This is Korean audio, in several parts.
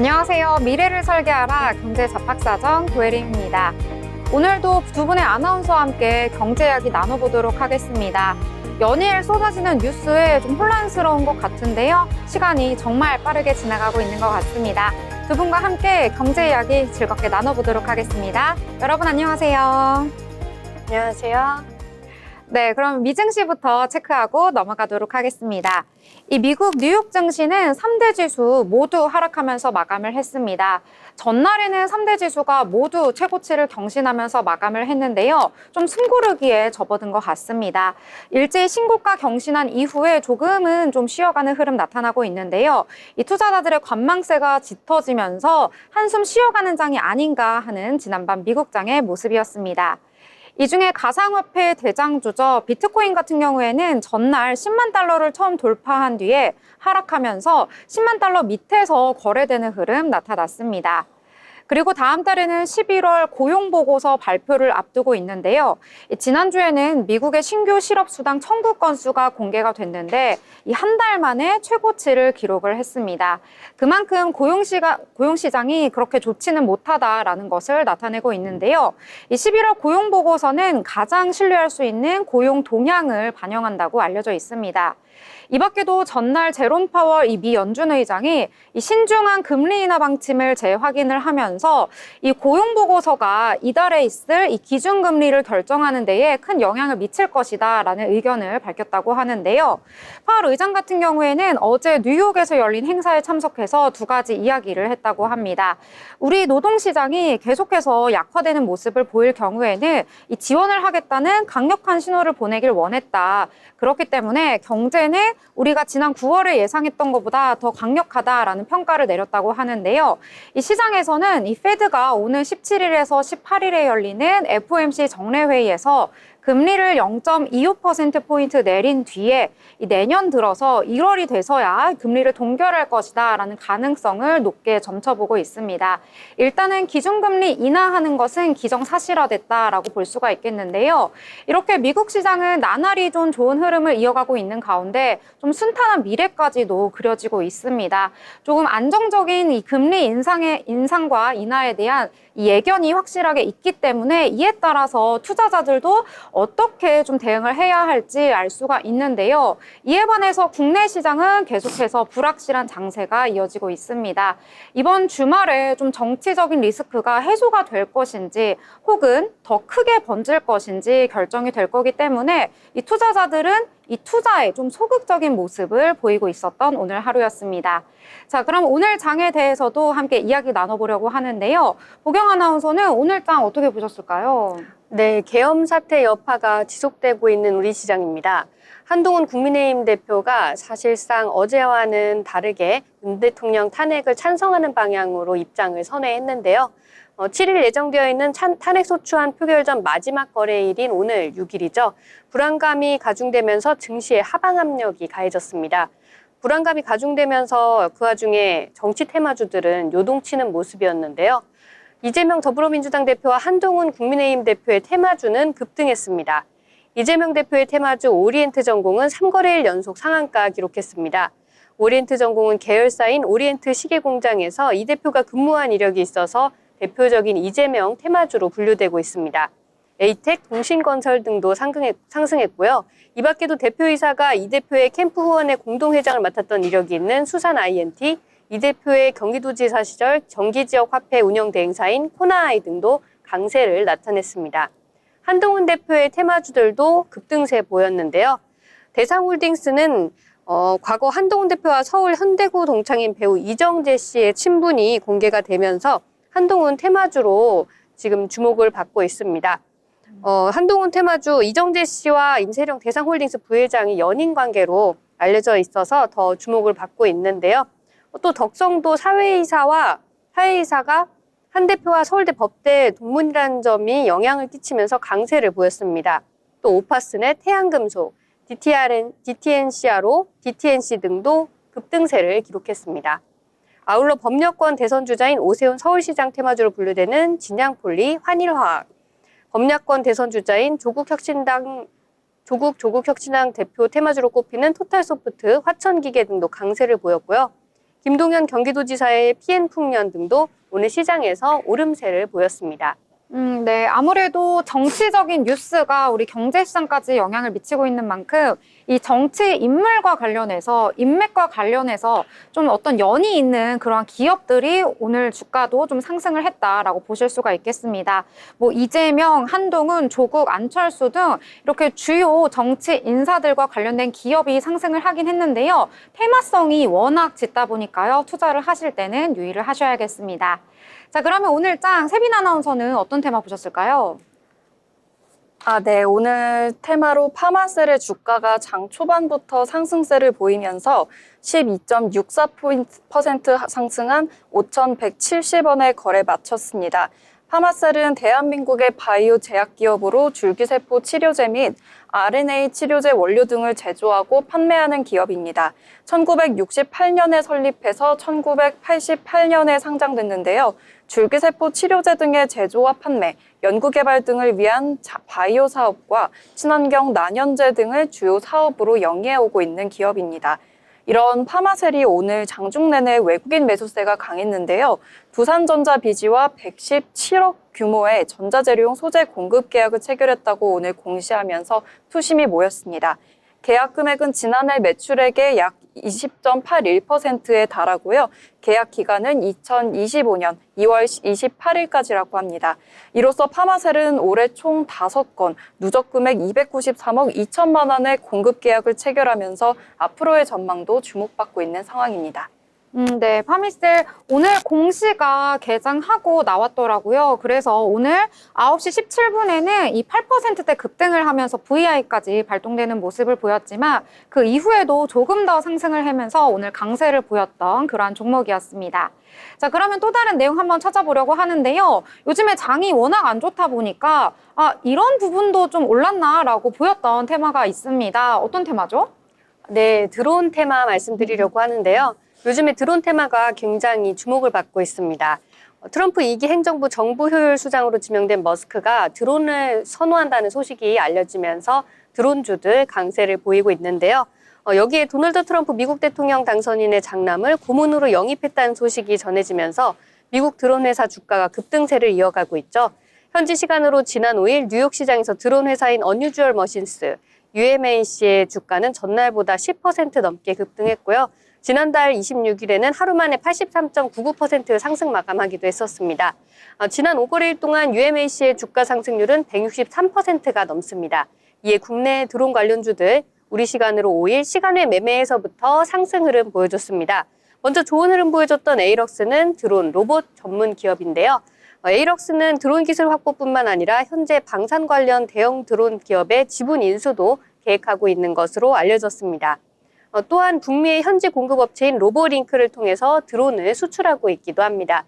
안녕하세요. 미래를 설계하라 경제잡학사정 도혜림입니다. 오늘도 두 분의 아나운서와 함께 경제 이야기 나눠보도록 하겠습니다. 연일 쏟아지는 뉴스에 좀 혼란스러운 것 같은데요. 시간이 정말 빠르게 지나가고 있는 것 같습니다. 두 분과 함께 경제 이야기 즐겁게 나눠보도록 하겠습니다. 여러분 안녕하세요. 안녕하세요. 네, 그럼 미증시부터 체크하고 넘어가도록 하겠습니다. 이 미국 뉴욕 증시는 3대 지수 모두 하락하면서 마감을 했습니다. 전날에는 3대 지수가 모두 최고치를 경신하면서 마감을 했는데요. 좀 숨고르기에 접어든 것 같습니다. 일제히 신고가 경신한 이후에 조금은 좀 쉬어가는 흐름 나타나고 있는데요. 이 투자자들의 관망세가 짙어지면서 한숨 쉬어가는 장이 아닌가 하는 지난밤 미국장의 모습이었습니다. 이 중에 가상화폐 대장주죠. 비트코인 같은 경우에는 전날 10만 달러를 처음 돌파한 뒤에 하락하면서 10만 달러 밑에서 거래되는 흐름 나타났습니다. 그리고 다음 달에는 11월 고용보고서 발표를 앞두고 있는데요. 지난주에는 미국의 신규 실업수당 청구 건수가 공개가 됐는데 이 한 달 만에 최고치를 기록을 했습니다. 그만큼 고용시장이 그렇게 좋지는 못하다라는 것을 나타내고 있는데요. 이 11월 고용보고서는 가장 신뢰할 수 있는 고용 동향을 반영한다고 알려져 있습니다. 이 밖에도 전날 제롬 파월 미 연준 의장이 이 신중한 금리 인하 방침을 재확인을 하면서 이 고용 보고서가 이달에 있을 이 기준 금리를 결정하는 데에 큰 영향을 미칠 것이다라는 의견을 밝혔다고 하는데요. 파월 의장 같은 경우에는 어제 뉴욕에서 열린 행사에 참석해서 두 가지 이야기를 했다고 합니다. 우리 노동시장이 계속해서 약화되는 모습을 보일 경우에는 이 지원을 하겠다는 강력한 신호를 보내길 원했다. 그렇기 때문에 경제는 우리가 지난 9월에 예상했던 것보다 더 강력하다라는 평가를 내렸다고 하는데요. 이 시장에서는 이 페드가 오늘 17일에서 18일에 열리는 FOMC 정례회의에서 금리를 0.25%포인트 내린 뒤에 내년 들어서 1월이 돼서야 금리를 동결할 것이다라는 가능성을 높게 점쳐보고 있습니다. 일단은 기준금리 인하하는 것은 기정사실화됐다라고 볼 수가 있겠는데요. 이렇게 미국 시장은 나날이 좀 좋은 흐름을 이어가고 있는 가운데 좀 순탄한 미래까지도 그려지고 있습니다. 조금 안정적인 이 금리 인상과 인하에 대한 이 예견이 확실하게 있기 때문에 이에 따라서 투자자들도 어떻게 좀 대응을 해야 할지 알 수가 있는데요. 이에 반해서 국내 시장은 계속해서 불확실한 장세가 이어지고 있습니다. 이번 주말에 좀 정치적인 리스크가 해소가 될 것인지 혹은 더 크게 번질 것인지 결정이 될 거기 때문에 이 투자자들은 이 투자에 좀 소극적인 모습을 보이고 있었던 오늘 하루였습니다. 자, 그럼 오늘 장에 대해서도 함께 이야기 나눠보려고 하는데요. 보경 아나운서는 오늘 장 어떻게 보셨을까요? 네, 계엄 사태 여파가 지속되고 있는 우리 시장입니다. 한동훈 국민의힘 대표가 사실상 어제와는 다르게 윤 대통령 탄핵을 찬성하는 방향으로 입장을 선회했는데요. 7일 예정되어 있는 탄핵 소추안 표결 전 마지막 거래일인 오늘 6일이죠. 불안감이 가중되면서 증시의 하방 압력이 가해졌습니다. 불안감이 가중되면서 그 와중에 정치 테마주들은 요동치는 모습이었는데요. 이재명 더불어민주당 대표와 한동훈 국민의힘 대표의 테마주는 급등했습니다. 이재명 대표의 테마주 오리엔트전공은 3거래일 연속 상한가 기록했습니다. 오리엔트전공은 계열사인 오리엔트 시계공장에서 이 대표가 근무한 이력이 있어서 대표적인 이재명 테마주로 분류되고 있습니다. 에이텍, 동신건설 등도 상승했고요. 이 밖에도 대표이사가 이 대표의 캠프 후원의 공동회장을 맡았던 이력이 있는 수산 INT, 이 대표의 경기도지사 시절 정기지역 화폐 운영 대행사인 코나아이 등도 강세를 나타냈습니다. 한동훈 대표의 테마주들도 급등세 보였는데요. 대상홀딩스는 과거 한동훈 대표와 서울 현대구 동창인 배우 이정재 씨의 친분이 공개가 되면서 한동훈 테마주로 지금 주목을 받고 있습니다. 한동훈 테마주 이정재 씨와 임세령 대상홀딩스 부회장이 연인 관계로 알려져 있어서 더 주목을 받고 있는데요. 또 덕성도 사회이사가 한 대표와 서울대 법대 동문이라는 점이 영향을 끼치면서 강세를 보였습니다. 또 오파스넷, 태양금속, DTNC 등도 급등세를 기록했습니다. 아울러 법여권 대선 주자인 오세훈 서울시장 테마주로 분류되는 진양폴리, 환일화학, 법야권 대선 주자인 조국 혁신당 대표 테마주로 꼽히는 토탈소프트, 화천기계 등도 강세를 보였고요. 김동연 경기도지사의 PN풍년 등도 오늘 시장에서 오름세를 보였습니다. 네. 아무래도 정치적인 뉴스가 우리 경제시장까지 영향을 미치고 있는 만큼 이 정치 인물과 관련해서 인맥과 관련해서 좀 어떤 연이 있는 그러한 기업들이 오늘 주가도 좀 상승을 했다라고 보실 수가 있겠습니다. 뭐 이재명, 한동훈, 조국, 안철수 등 이렇게 주요 정치 인사들과 관련된 기업이 상승을 하긴 했는데요. 테마성이 워낙 짙다 보니까요. 투자를 하실 때는 유의를 하셔야겠습니다. 자, 그러면 오늘 장 세빈 아나운서는 어떤 테마 보셨을까요? 네. 오늘 테마로 파마셀의 주가가 장 초반부터 상승세를 보이면서 12.64% 상승한 5,170원에 거래 마쳤습니다. 파마셀은 대한민국의 바이오 제약 기업으로 줄기세포 치료제 및 RNA 치료제 원료 등을 제조하고 판매하는 기업입니다. 1968년에 설립해서 1988년에 상장됐는데요. 줄기세포 치료제 등의 제조와 판매, 연구개발 등을 위한 바이오 사업과 친환경 난연제 등을 주요 사업으로 영위해오고 있는 기업입니다. 이런 파마셀이 오늘 장중 내내 외국인 매수세가 강했는데요. 두산전자 비지와 117억 규모의 전자재료용 소재 공급 계약을 체결했다고 오늘 공시하면서 투심이 모였습니다. 계약 금액은 지난해 매출액의 약 20.81%에 달하고요. 계약 기간은 2025년 2월 28일까지라고 합니다. 이로써 파마셀은 올해 총 5건, 누적 금액 293억 2천만 원의 공급 계약을 체결하면서 앞으로의 전망도 주목받고 있는 상황입니다. 네, 파미셀 오늘 공시가 개장하고 나왔더라고요. 그래서 오늘 9시 17분에는 이 8%대 급등을 하면서 VI까지 발동되는 모습을 보였지만 그 이후에도 조금 더 상승을 하면서 오늘 강세를 보였던 그러한 종목이었습니다. 자, 그러면 또 다른 내용 한번 찾아보려고 하는데요. 요즘에 장이 워낙 안 좋다 보니까 이런 부분도 좀 올랐나라고 보였던 테마가 있습니다. 어떤 테마죠? 네, 드론 테마 말씀드리려고 하는데요. 요즘에 드론 테마가 굉장히 주목을 받고 있습니다. 트럼프 2기 행정부 정부 효율 수장으로 지명된 머스크가 드론을 선호한다는 소식이 알려지면서 드론주들 강세를 보이고 있는데요. 여기에 도널드 트럼프 미국 대통령 당선인의 장남을 고문으로 영입했다는 소식이 전해지면서 미국 드론 회사 주가가 급등세를 이어가고 있죠. 현지 시간으로 지난 5일 뉴욕 시장에서 드론 회사인 어뉴주얼 머신스, UMAC의 주가는 전날보다 10% 넘게 급등했고요. 지난달 26일에는 하루 만에 83.99% 상승 마감하기도 했었습니다. 지난 5거래일 동안 UMAC의 주가 상승률은 163%가 넘습니다. 이에 국내 드론 관련주들 우리 시간으로 5일 시간외 매매에서부터 상승 흐름 보여줬습니다. 먼저 좋은 흐름 보여줬던 에이럭스는 드론 로봇 전문 기업인데요. 에이럭스는 드론 기술 확보뿐만 아니라 현재 방산 관련 대형 드론 기업의 지분 인수도 계획하고 있는 것으로 알려졌습니다. 또한 북미의 현지 공급업체인 로보링크를 통해서 드론을 수출하고 있기도 합니다.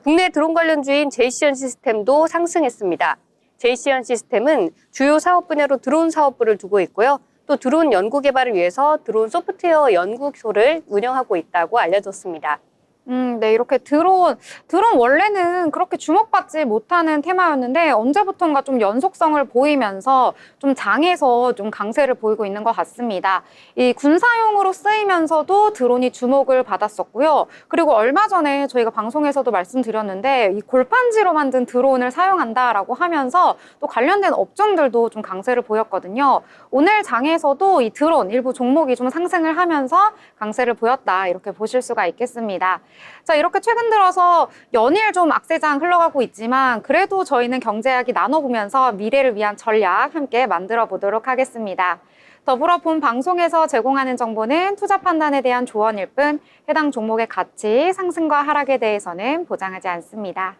국내 드론 관련주인 제이시언 시스템도 상승했습니다. 제이시언 시스템은 주요 사업 분야로 드론 사업부를 두고 있고요. 또 드론 연구 개발을 위해서 드론 소프트웨어 연구소를 운영하고 있다고 알려졌습니다. 네, 이렇게 드론 원래는 그렇게 주목받지 못하는 테마였는데 언제부턴가 좀 연속성을 보이면서 좀 장에서 좀 강세를 보이고 있는 것 같습니다. 이 군사용으로 쓰이면서도 드론이 주목을 받았었고요. 그리고 얼마 전에 저희가 방송에서도 말씀드렸는데 이 골판지로 만든 드론을 사용한다라고 하면서 또 관련된 업종들도 좀 강세를 보였거든요. 오늘 장에서도 이 드론 일부 종목이 좀 상승을 하면서 강세를 보였다 이렇게 보실 수가 있겠습니다. 자, 이렇게 최근 들어서 연일 좀 악세장 흘러가고 있지만 그래도 저희는 경제 이야기 나눠보면서 미래를 위한 전략 함께 만들어 보도록 하겠습니다. 더불어 본 방송에서 제공하는 정보는 투자 판단에 대한 조언일 뿐 해당 종목의 가치, 상승과 하락에 대해서는 보장하지 않습니다.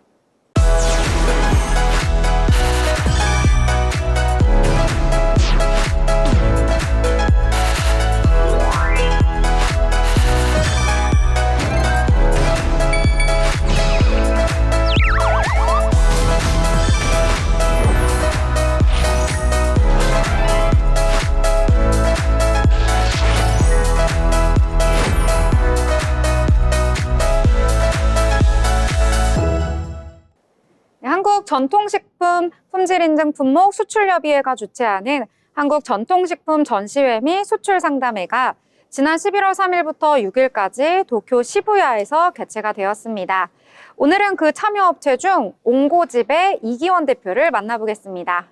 한국전통식품 품질인증 품목 수출협의회가 주최하는 한국전통식품 전시회 및 수출상담회가 지난 11월 3일부터 6일까지 도쿄 시부야에서 개최가 되었습니다. 오늘은 그 참여업체 중 옹고집의 이기원 대표를 만나보겠습니다.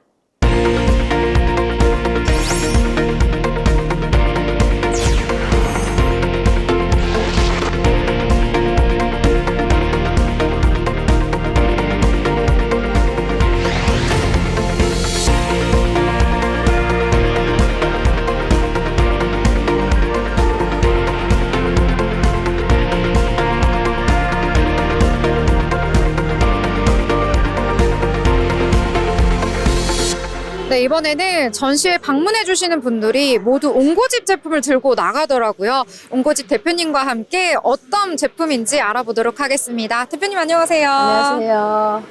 네, 이번에는 전시회 방문해 주시는 분들이 모두 옹고집 제품을 들고 나가더라고요. 옹고집 대표님과 함께 어떤 제품인지 알아보도록 하겠습니다. 대표님 안녕하세요. 안녕하세요.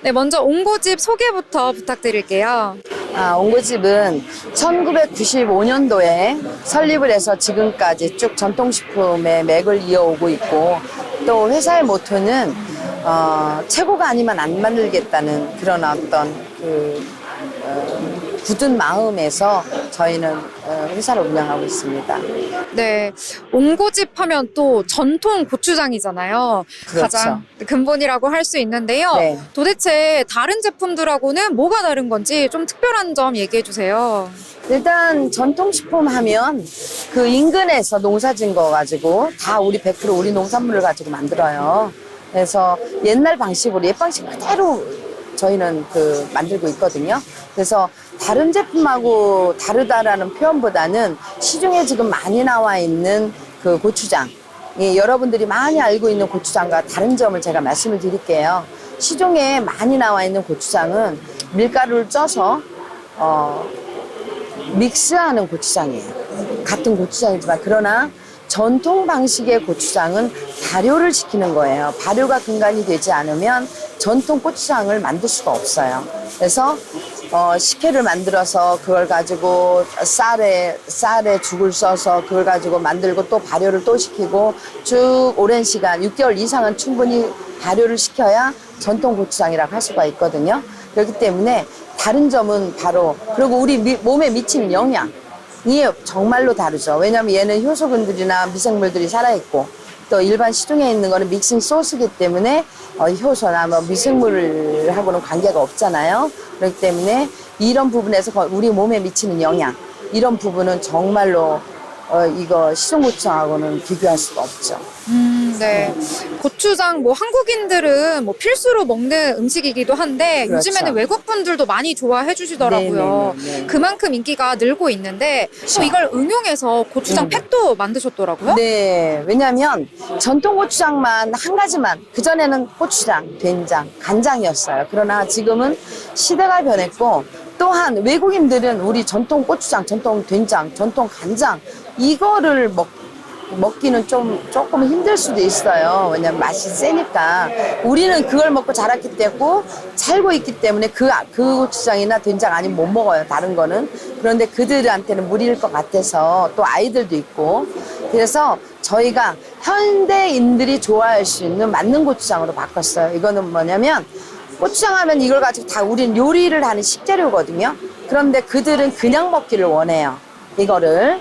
네, 먼저 옹고집 소개부터 부탁드릴게요. 옹고집은 1995년도에 설립을 해서 지금까지 쭉 전통식품의 맥을 이어오고 있고, 또 회사의 모토는 최고가 아니면 안 만들겠다는 그런 어떤 굳은 마음에서 저희는 회사를 운영하고 있습니다. 네, 옹고집 하면 또 전통 고추장이잖아요. 그렇죠. 가장 근본이라고 할 수 있는데요. 네. 도대체 다른 제품들하고는 뭐가 다른 건지 좀 특별한 점 얘기해 주세요. 일단 전통식품 하면 그 인근에서 농사진 거 가지고 다 우리 100% 우리 농산물을 가지고 만들어요. 그래서 옛날 방식으로 옛 방식 그대로 저희는 만들고 있거든요. 그래서 다른 제품하고 다르다라는 표현보다는 시중에 지금 많이 나와 있는 그 고추장, 여러분들이 많이 알고 있는 고추장과 다른 점을 제가 말씀을 드릴게요. 시중에 많이 나와 있는 고추장은 밀가루를 쪄서 믹스하는 고추장이에요. 같은 고추장이지만, 그러나 전통 방식의 고추장은 발효를 시키는 거예요. 발효가 근간이 되지 않으면 전통 고추장을 만들 수가 없어요. 그래서 식혜를 만들어서 그걸 가지고 쌀에 죽을 써서 그걸 가지고 만들고 또 발효를 또 시키고 쭉 오랜 시간 6개월 이상은 충분히 발효를 시켜야 전통 고추장이라고 할 수가 있거든요. 그렇기 때문에 다른 점은 바로, 그리고 우리 몸에 미치는 영향이 정말로 다르죠. 왜냐하면 얘는 효소균들이나 미생물들이 살아있고, 또 일반 시중에 있는 거는 믹싱 소스이기 때문에 효소나 뭐 미생물하고는 관계가 없잖아요. 그렇기 때문에 이런 부분에서 우리 몸에 미치는 영향, 이런 부분은 정말로 이거 시중 고추장하고는 비교할 수가 없죠. 네. 고추장 한국인들은 필수로 먹는 음식이기도 한데, 그렇죠. 요즘에는 외국 분들도 많이 좋아해 주시더라고요. 네네네. 그만큼 인기가 늘고 있는데 또 이걸 응용해서 고추장 팩도 만드셨더라고요. 네, 왜냐하면 전통 고추장만 한 가지만, 그전에는 고추장, 된장, 간장이었어요. 그러나 지금은 시대가 변했고, 또한 외국인들은 우리 전통 고추장, 전통 된장, 전통 간장 이거를 먹기는 조금 힘들 수도 있어요. 왜냐면 맛이 세니까. 우리는 그걸 먹고 자랐기 때문에, 살고 있기 때문에 그 고추장이나 된장 아니면 못 먹어요. 다른 거는. 그런데 그들한테는 무리일 것 같아서, 또 아이들도 있고. 그래서 저희가 현대인들이 좋아할 수 있는 맞는 고추장으로 바꿨어요. 이거는 뭐냐면, 고추장 하면 이걸 가지고 다 우린 요리를 하는 식재료거든요. 그런데 그들은 그냥 먹기를 원해요. 이거를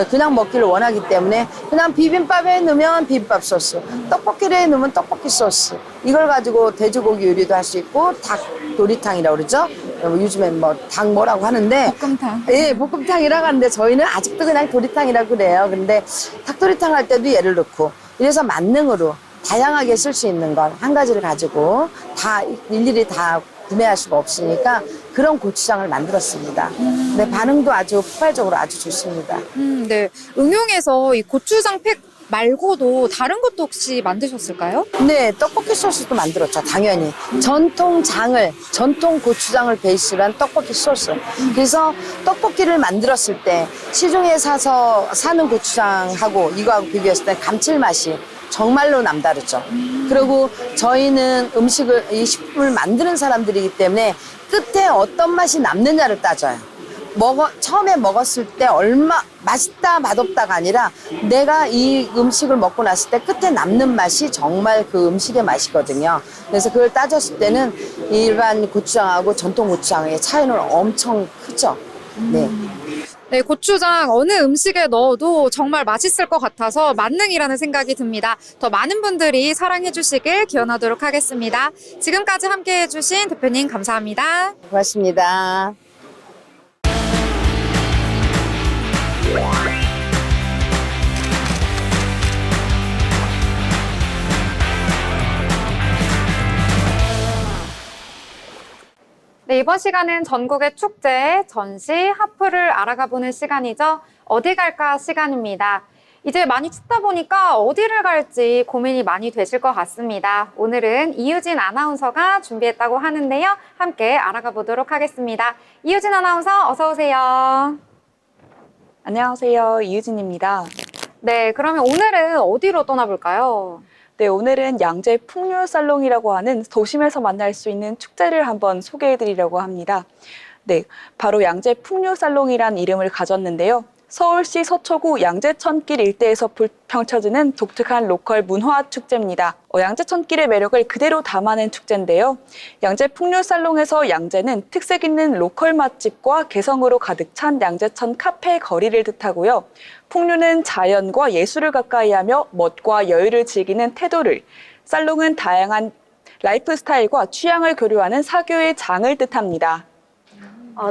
그냥 먹기를 원하기 때문에 그냥 비빔밥에 넣으면 비빔밥 소스, 떡볶이에 넣으면 떡볶이 소스, 이걸 가지고 돼지고기 요리도 할 수 있고, 닭 도리탕이라고 그러죠. 요즘엔 닭 뭐라고 하는데, 볶음탕. 예, 볶음탕이라고 하는데 저희는 아직도 그냥 도리탕이라고 그래요. 근데 닭도리탕 할 때도 얘를 넣고, 이래서 만능으로 다양하게 쓸 수 있는 걸 한 가지를 가지고 다 일일이 다 구매할 수가 없으니까 그런 고추장을 만들었습니다. 근데 반응도 아주 폭발적으로 아주 좋습니다. 네. 응용해서 이 고추장 팩 말고도 다른 것도 혹시 만드셨을까요? 네, 떡볶이 소스도 만들었죠, 당연히. 전통 고추장을 베이스로 한 떡볶이 소스. 그래서 떡볶이를 만들었을 때 시중에 사는 고추장하고 이거하고 비교했을 때 감칠맛이 정말로 남다르죠. 그리고 저희는 이 식품을 만드는 사람들이기 때문에 끝에 어떤 맛이 남느냐를 따져요. 처음에 먹었을 때 맛있다, 맛없다가 아니라 내가 이 음식을 먹고 났을 때 끝에 남는 맛이 정말 그 음식의 맛이거든요. 그래서 그걸 따졌을 때는 일반 고추장하고 전통 고추장의 차이는 엄청 크죠. 네. 네, 고추장 어느 음식에 넣어도 정말 맛있을 것 같아서 만능이라는 생각이 듭니다. 더 많은 분들이 사랑해 주시길 기원하도록 하겠습니다. 지금까지 함께 해주신 대표님 감사합니다. 고맙습니다. 네, 이번 시간은 전국의 축제, 전시, 하프를 알아가보는 시간이죠. 어디 갈까 시간입니다. 이제 많이 춥다 보니까 어디를 갈지 고민이 많이 되실 것 같습니다. 오늘은 이유진 아나운서가 준비했다고 하는데요. 함께 알아가 보도록 하겠습니다. 이유진 아나운서 어서 오세요. 안녕하세요. 이유진입니다. 네, 그러면 오늘은 어디로 떠나볼까요? 네, 오늘은 양재 풍류살롱이라고 하는 도심에서 만날 수 있는 축제를 한번 소개해드리려고 합니다. 네, 바로 양재 풍류살롱이란 이름을 가졌는데요. 서울시 서초구 양재천길 일대에서 펼쳐지는 독특한 로컬 문화 축제입니다. 양재천길의 매력을 그대로 담아낸 축제인데요. 양재 풍류살롱에서 양재는 특색 있는 로컬 맛집과 개성으로 가득 찬 양재천 카페 거리를 뜻하고요. 풍류는 자연과 예술을 가까이하며 멋과 여유를 즐기는 태도를, 살롱은 다양한 라이프 스타일과 취향을 교류하는 사교의 장을 뜻합니다.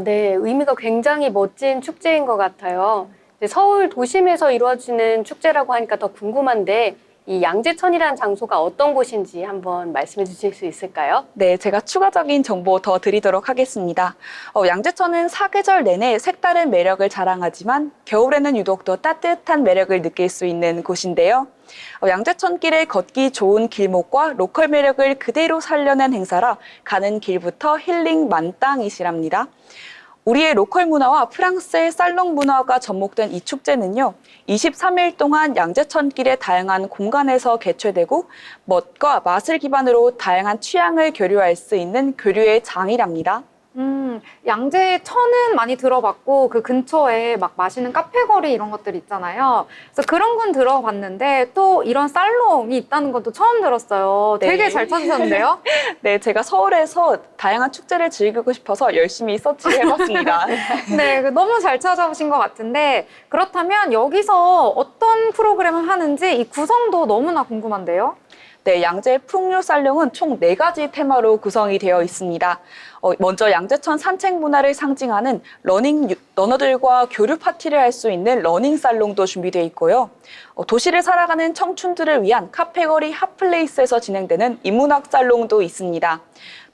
네, 의미가 굉장히 멋진 축제인 것 같아요. 이제 서울 도심에서 이루어지는 축제라고 하니까 더 궁금한데 이 양재천이라는 장소가 어떤 곳인지 한번 말씀해 주실 수 있을까요? 네, 제가 추가적인 정보 더 드리도록 하겠습니다. 양재천은 사계절 내내 색다른 매력을 자랑하지만 겨울에는 유독 더 따뜻한 매력을 느낄 수 있는 곳인데요. 양재천길의 걷기 좋은 길목과 로컬 매력을 그대로 살려낸 행사라 가는 길부터 힐링 만땅이시랍니다. 우리의 로컬 문화와 프랑스의 살롱 문화가 접목된 이 축제는요, 23일 동안 양재천길의 다양한 공간에서 개최되고 멋과 맛을 기반으로 다양한 취향을 교류할 수 있는 교류의 장이랍니다. 양재천은 많이 들어봤고 그 근처에 막 맛있는 카페거리 이런 것들 있잖아요. 그래서 그런 건 들어봤는데 또 이런 살롱이 있다는 것도 처음 들었어요. 되게 네. 잘 찾으셨는데요? 네, 제가 서울에서 다양한 축제를 즐기고 싶어서 열심히 서치해봤습니다. 네, 너무 잘 찾아오신 것 같은데 그렇다면 여기서 어떤 프로그램을 하는지 이 구성도 너무나 궁금한데요? 네, 양재 풍류살롱은 총 4가지 테마로 구성이 되어 있습니다. 먼저 양재천 산책 문화를 상징하는 러너들과 교류 파티를 할 수 있는 러닝살롱도 준비되어 있고요. 도시를 살아가는 청춘들을 위한 카페거리 핫플레이스에서 진행되는 인문학 살롱도 있습니다.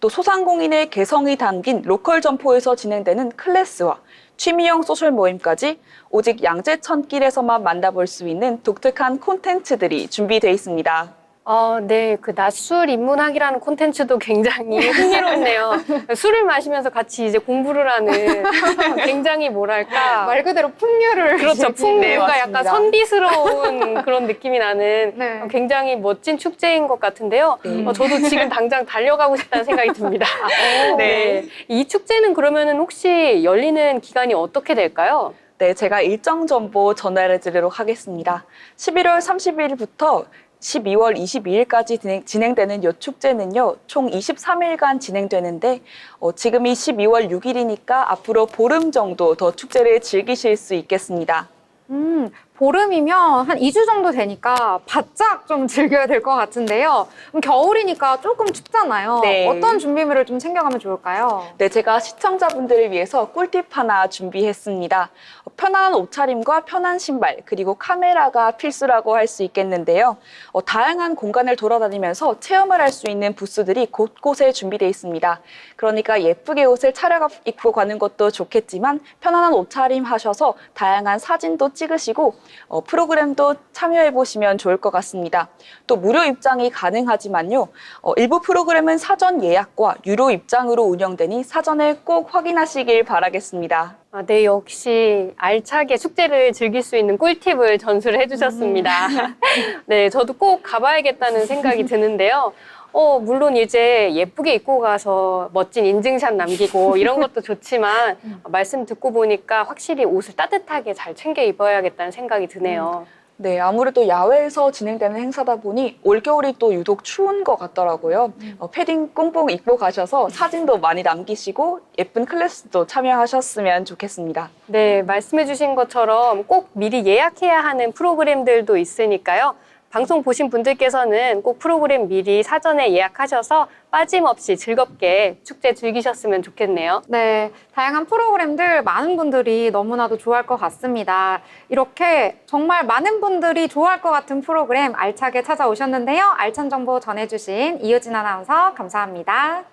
또 소상공인의 개성이 담긴 로컬 점포에서 진행되는 클래스와 취미형 소셜 모임까지 오직 양재천길에서만 만나볼 수 있는 독특한 콘텐츠들이 준비되어 있습니다. 네, 그 낮술 인문학이라는 콘텐츠도 굉장히 흥미롭네요. 술을 마시면서 같이 이제 공부를 하는 굉장히 뭐랄까. 말 그대로 풍류를 그렇죠. 즐기는. 네, 풍류가 맞습니다. 약간 선비스러운 그런 느낌이 나는 네. 굉장히 멋진 축제인 것 같은데요. 저도 지금 당장 달려가고 싶다는 생각이 듭니다. 네. 이 축제는 그러면은 혹시 열리는 기간이 어떻게 될까요? 네, 제가 일정 정보 전달해 드리도록 하겠습니다. 11월 30일부터 12월 22일까지 진행되는 이 축제는요, 총 23일간 진행되는데, 지금이 12월 6일이니까 앞으로 보름 정도 더 축제를 즐기실 수 있겠습니다. 보름이면 한 2주 정도 되니까 바짝 좀 즐겨야 될 것 같은데요. 그럼 겨울이니까 조금 춥잖아요. 네. 어떤 준비물을 좀 챙겨가면 좋을까요? 네, 제가 시청자분들을 위해서 꿀팁 하나 준비했습니다. 편안한 옷차림과 편한 신발, 그리고 카메라가 필수라고 할 수 있겠는데요. 다양한 공간을 돌아다니면서 체험을 할 수 있는 부스들이 곳곳에 준비되어 있습니다. 그러니까 예쁘게 옷을 차려입고 가는 것도 좋겠지만 편안한 옷차림 하셔서 다양한 사진도 찍으시고 프로그램도 참여해보시면 좋을 것 같습니다. 또 무료 입장이 가능하지만요. 일부 프로그램은 사전 예약과 유료 입장으로 운영되니 사전에 꼭 확인하시길 바라겠습니다. 네, 역시 알차게 축제를 즐길 수 있는 꿀팁을 전수를 해주셨습니다. 네, 저도 꼭 가봐야겠다는 생각이 드는데요. 물론 이제 예쁘게 입고 가서 멋진 인증샷 남기고 이런 것도 좋지만 말씀 듣고 보니까 확실히 옷을 따뜻하게 잘 챙겨 입어야겠다는 생각이 드네요. 네, 아무래도 야외에서 진행되는 행사다 보니 올겨울이 또 유독 추운 것 같더라고요. 패딩 꽁꽁 입고 가셔서 사진도 많이 남기시고 예쁜 클래스도 참여하셨으면 좋겠습니다. 네, 말씀해주신 것처럼 꼭 미리 예약해야 하는 프로그램들도 있으니까요. 방송 보신 분들께서는 꼭 프로그램 미리 사전에 예약하셔서 빠짐없이 즐겁게 축제 즐기셨으면 좋겠네요. 네, 다양한 프로그램들 많은 분들이 너무나도 좋아할 것 같습니다. 이렇게 정말 많은 분들이 좋아할 것 같은 프로그램 알차게 찾아오셨는데요. 알찬 정보 전해주신 이효진 아나운서 감사합니다.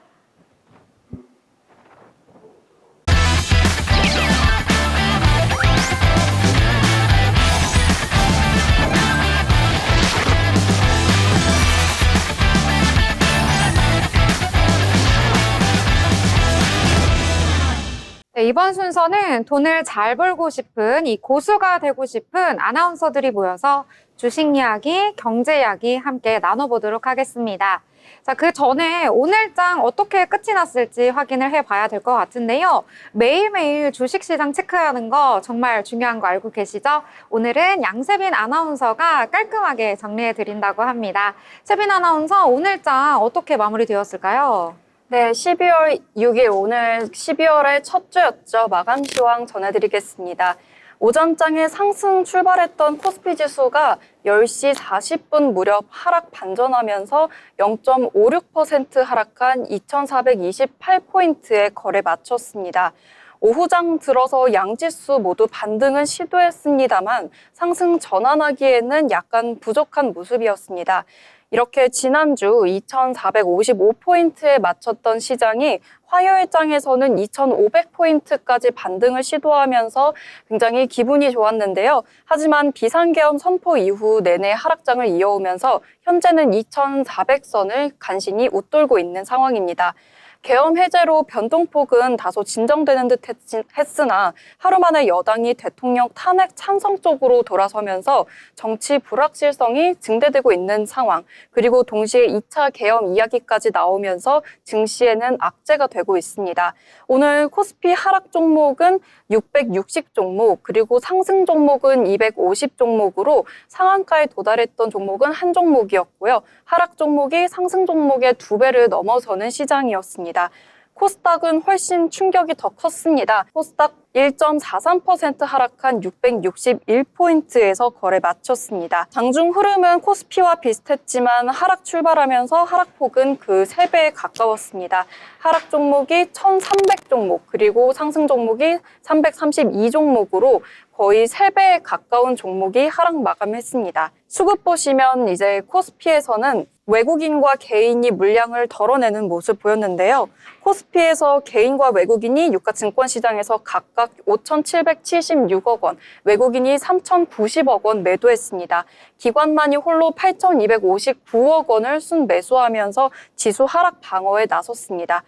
네, 이번 순서는 돈을 잘 벌고 싶은 이 고수가 되고 싶은 아나운서들이 모여서 주식 이야기, 경제 이야기 함께 나눠보도록 하겠습니다. 자, 그 전에 오늘장 어떻게 끝이 났을지 확인을 해봐야 될 것 같은데요. 매일매일 주식시장 체크하는 거 정말 중요한 거 알고 계시죠? 오늘은 양세빈 아나운서가 깔끔하게 정리해드린다고 합니다. 세빈 아나운서, 오늘장 어떻게 마무리되었을까요? 네, 12월 6일 오늘 12월의 첫 주였죠. 마감 시황 전해드리겠습니다. 오전장에 상승 출발했던 코스피 지수가 10시 40분 무렵 하락 반전하면서 0.56% 하락한 2,428포인트에 거래 마쳤습니다. 오후장 들어서 양지수 모두 반등은 시도했습니다만 상승 전환하기에는 약간 부족한 모습이었습니다. 이렇게 지난주 2,455포인트에 마쳤던 시장이 화요일장에서는 2,500포인트까지 반등을 시도하면서 굉장히 기분이 좋았는데요. 하지만 비상계엄 선포 이후 내내 하락장을 이어오면서 현재는 2,400선을 간신히 웃돌고 있는 상황입니다. 계엄 해제로 변동폭은 다소 진정되는 듯 했으나 하루 만에 여당이 대통령 탄핵 찬성 쪽으로 돌아서면서 정치 불확실성이 증대되고 있는 상황, 그리고 동시에 2차 계엄 이야기까지 나오면서 증시에는 악재가 되고 있습니다. 오늘 코스피 하락 종목은 660 종목, 그리고 상승 종목은 250 종목으로 상한가에 도달했던 종목은 한 종목이었고요. 하락 종목이 상승 종목의 2배를 넘어서는 시장이었습니다. 코스닥은 훨씬 충격이 더 컸습니다. 코스닥 1.43% 하락한 661포인트에서 거래 마쳤습니다. 장중 흐름은 코스피와 비슷했지만 하락 출발하면서 하락폭은 그 3배에 가까웠습니다. 하락 종목이 1,300종목, 그리고 상승 종목이 332종목으로 거의 3배에 가까운 종목이 하락 마감했습니다. 수급 보시면 이제 코스피에서는 외국인과 개인이 물량을 덜어내는 모습 보였는데요. 코스피에서 개인과 외국인이 유가 증권시장에서 각각 5,776억 원, 외국인이 3,090억 원 매도했습니다. 기관만이 홀로 8,259억 원을 순매수하면서 지수 하락 방어에 나섰습니다.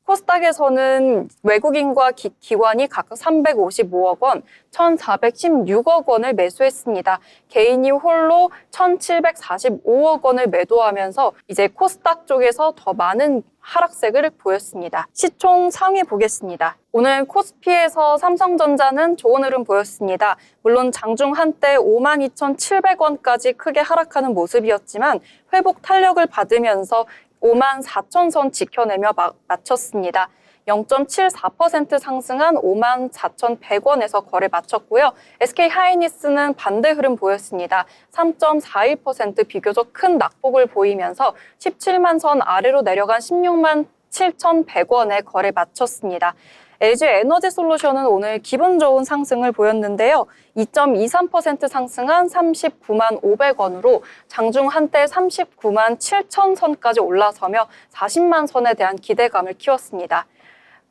코스닥에서는 외국인과 기관이 각각 355억 원, 1,416억 원을 매수했습니다. 개인이 홀로 1,745억 원을 매도하면서 이제 코스닥 쪽에서 더 많은 하락세를 보였습니다. 시총 상위 보겠습니다. 오늘 코스피에서 삼성전자는 좋은 흐름 보였습니다. 물론 장중 한때 52,700원까지 크게 하락하는 모습이었지만 회복 탄력을 받으면서 54,000선 지켜내며 마쳤습니다. 0.74% 상승한 54,100원에서 거래 마쳤고요. SK하이닉스는 반대 흐름 보였습니다. 3.41% 비교적 큰 낙폭을 보이면서 17만 선 아래로 내려간 16만 7,100원에 거래 마쳤습니다. LG에너지솔루션은 오늘 기분 좋은 상승을 보였는데요. 2.23% 상승한 39만 500원으로 장중 한때 39만 7천 선까지 올라서며 40만 선에 대한 기대감을 키웠습니다.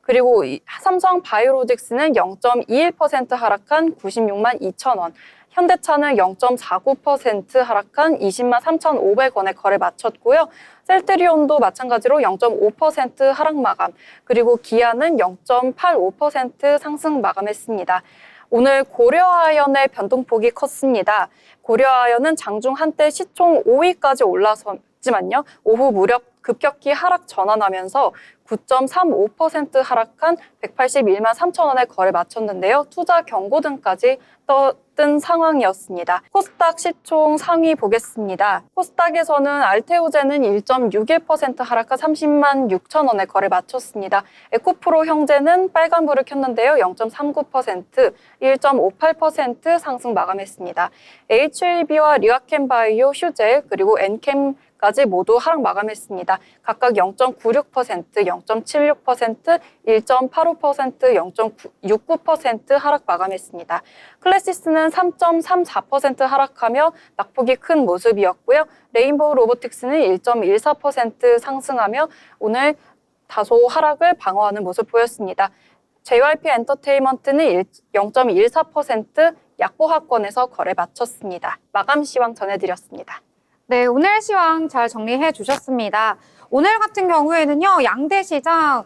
그리고 삼성 바이오로직스는 0.21% 하락한 96만 2천 원, 현대차는 0.49% 하락한 20만 3,500원에 거래 마쳤고요. 셀트리온도 마찬가지로 0.5% 하락 마감, 그리고 기아는 0.85% 상승 마감했습니다. 오늘 고려아연의 변동폭이 컸습니다. 고려아연은 장중 한때 시총 5위까지 올라섰지만요. 오후 무렵 급격히 하락 전환하면서 9.35% 하락한 181만 3천 원에 거래 마쳤는데요. 투자 경고 등까지 뜬 상황이었습니다. 코스닥 시총 상위 보겠습니다. 코스닥에서는 알테오제는 1.61% 하락한 30만 6천 원에 거래 마쳤습니다. 에코프로 형제는 빨간불을 켰는데요. 0.39%, 1.58% 상승 마감했습니다. HAB와 리아켐바이오, 휴젤, 그리고 엔캠까지 모두 하락 마감했습니다. 각각 0.96%, 0.76%, 1.85%, 0.69% 하락 마감했습니다. 클래시스는 3.34% 하락하며 낙폭이 큰 모습이었고요. 레인보우 로보틱스는 1.14% 상승하며 오늘 다소 하락을 방어하는 모습 보였습니다. JYP 엔터테인먼트는 0.14% 약보합권에서 거래 마쳤습니다. 마감 시황 전해드렸습니다. 네, 오늘 시황 잘 정리해 주셨습니다. 오늘 같은 경우에는요, 양대 시장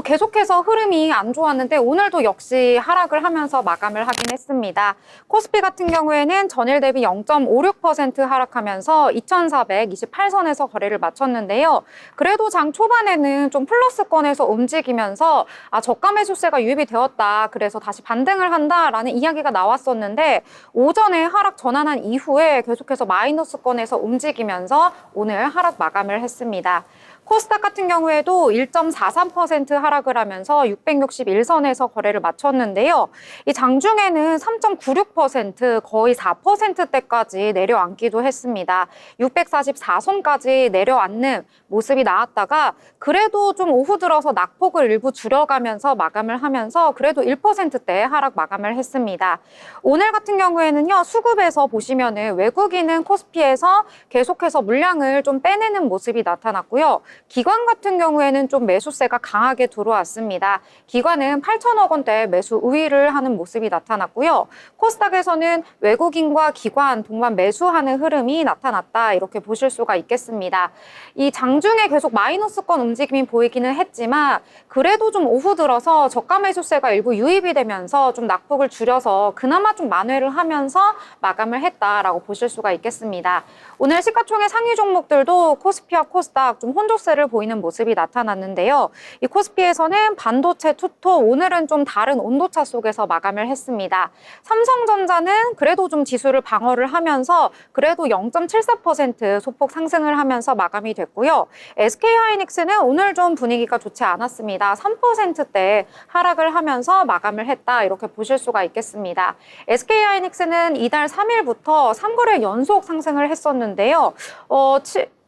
계속해서 흐름이 안 좋았는데 오늘도 역시 하락을 하면서 마감을 하긴 했습니다. 코스피 같은 경우에는 전일 대비 0.56% 하락하면서 2,428선에서 거래를 마쳤는데요. 그래도 장 초반에는 좀 플러스권에서 움직이면서 저가 매수세가 유입이 되었다. 그래서 다시 반등을 한다라는 이야기가 나왔었는데 오전에 하락 전환한 이후에 계속해서 마이너스권에서 움직이면서 오늘 하락 마감을 했습니다. 코스닥 같은 경우에도 1.43% 하락을 하면서 661선에서 거래를 마쳤는데요. 이 장중에는 3.96% 거의 4%대까지 내려앉기도 했습니다. 644선까지 내려앉는 모습이 나왔다가 그래도 좀 오후 들어서 낙폭을 일부 줄여가면서 마감을 하면서 그래도 1%대 하락 마감을 했습니다. 오늘 같은 경우에는요, 수급에서 보시면은 외국인은 코스피에서 계속해서 물량을 좀 빼내는 모습이 나타났고요. 기관 같은 경우에는 좀 매수세가 강하게 들어왔습니다. 기관은 8천억 원대 매수 우위를 하는 모습이 나타났고요. 코스닥에서는 외국인과 기관 동반 매수하는 흐름이 나타났다. 이렇게 보실 수가 있겠습니다. 이 장중에 계속 마이너스권 움직임이 보이기는 했지만 그래도 좀 오후 들어서 저가 매수세가 일부 유입이 되면서 좀 낙폭을 줄여서 그나마 좀 만회를 하면서 마감을 했다라고 보실 수가 있겠습니다. 오늘 시가총액 상위 종목들도 코스피와 코스닥 좀 혼조세를 보이는 모습이 나타났는데요. 이 코스피에서는 반도체, 투토, 오늘은 좀 다른 온도차 속에서 마감을 했습니다. 삼성전자는 그래도 좀 지수를 방어를 하면서 그래도 0.74% 소폭 상승을 하면서 마감이 됐고요. SK하이닉스는 오늘 좀 분위기가 좋지 않았습니다. 3%대 하락을 하면서 마감을 했다. 이렇게 보실 수가 있겠습니다. SK하이닉스는 이달 3일부터 3거래 연속 상승을 했었는데요.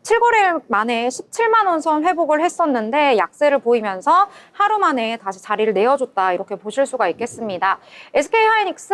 7거래일 만에 17만 원 선 회복을 했었는데 약세를 보이면서 하루 만에 다시 자리를 내어줬다. 이렇게 보실 수가 있겠습니다. SK하이닉스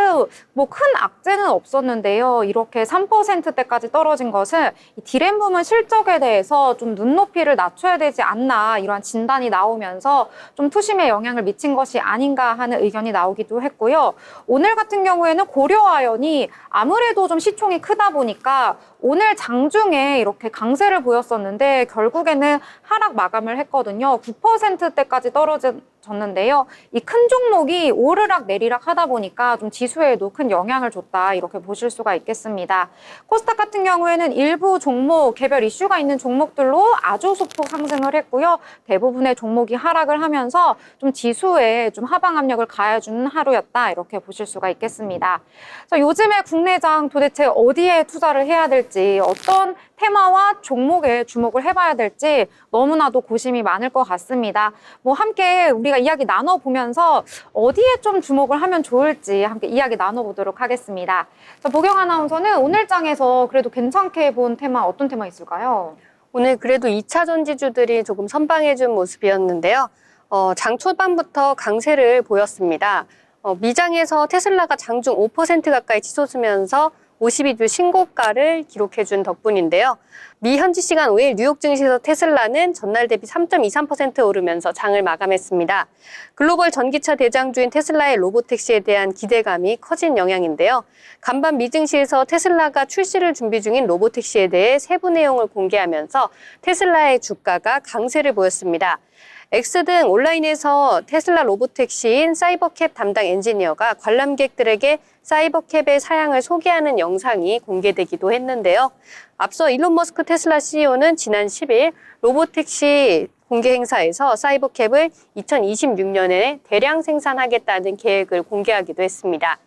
큰 악재는 없었는데요. 이렇게 3%대까지 떨어진 것은 이 디램 부문 실적에 대해서 좀 눈높이를 낮춰야 되지 않나 이러한 진단이 나오면서 좀 투심에 영향을 미친 것이 아닌가 하는 의견이 나오기도 했고요. 오늘 같은 경우에는 고려아연이 아무래도 좀 시총이 크다 보니까 오늘 장중에 이렇게 강세를 보였었는데 결국에는 하락 마감을 했거든요. 9%대까지 떨어졌는데요. 이 큰 종목이 오르락 내리락 하다 보니까 좀 지수에도 큰 영향을 줬다. 이렇게 보실 수가 있겠습니다. 코스닥 같은 경우에는 일부 종목, 개별 이슈가 있는 종목들로 아주 소폭 상승을 했고요. 대부분의 종목이 하락을 하면서 좀 지수에 좀 하방 압력을 가해주는 하루였다. 이렇게 보실 수가 있겠습니다. 자, 요즘에 국내장 도대체 어디에 투자를 해야 될지, 어떤 테마와 종목에 주목을 해봐야 될지 너무나도 고심이 많을 것 같습니다. 함께 우리가 이야기 나눠보면서 어디에 좀 주목을 하면 좋을지 함께 이야기 나눠보도록 하겠습니다. 자, 보경 아나운서는 오늘 장에서 그래도 괜찮게 본 테마 어떤 테마 있을까요? 오늘 그래도 2차 전지주들이 조금 선방해준 모습이었는데요. 장 초반부터 강세를 보였습니다. 미장에서 테슬라가 장중 5% 가까이 치솟으면서 52주 신고가를 기록해준 덕분인데요. 미 현지 시간 5일 뉴욕 증시에서 테슬라는 전날 대비 3.23% 오르면서 장을 마감했습니다. 글로벌 전기차 대장주인 테슬라의 로보택시에 대한 기대감이 커진 영향인데요. 간밤 미 증시에서 테슬라가 출시를 준비 중인 로보택시에 대해 세부 내용을 공개하면서 테슬라의 주가가 강세를 보였습니다. X 등 온라인에서 테슬라 로보택시인 사이버캡 담당 엔지니어가 관람객들에게 사이버캡의 사양을 소개하는 영상이 공개되기도 했는데요. 앞서 일론 머스크 테슬라 CEO는 지난 10일 로보택시 공개 행사에서 사이버캡을 2026년에 대량 생산하겠다는 계획을 공개하기도 했습니다.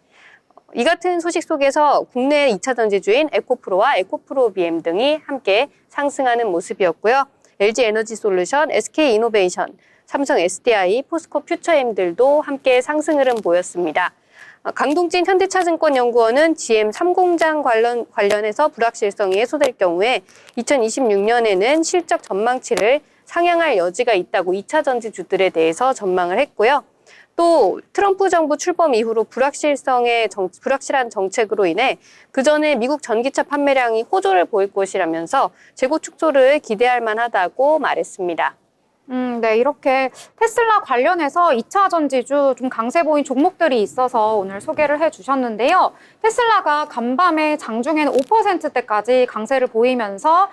이 같은 소식 속에서 국내 2차 전지주인 에코프로와 에코프로 BM 등이 함께 상승하는 모습이었고요. LG 에너지 솔루션, SK 이노베이션, 삼성 SDI, 포스코 퓨처엠들도 함께 상승 흐름 보였습니다. 강동진 현대차증권연구원은 GM3공장 관련해서 불확실성이 해소될 경우에 2026년에는 실적 전망치를 상향할 여지가 있다고 2차 전지주들에 대해서 전망을 했고요. 또 트럼프 정부 출범 이후로 불확실한 정책으로 인해 그전에 미국 전기차 판매량이 호조를 보일 것이라면서 재고 축소를 기대할 만하다고 말했습니다. 네, 이렇게 테슬라 관련해서 2차 전지주 좀 강세 보인 종목들이 있어서 오늘 소개를 해주셨는데요. 테슬라가 간밤에 장중에는 5%대까지 강세를 보이면서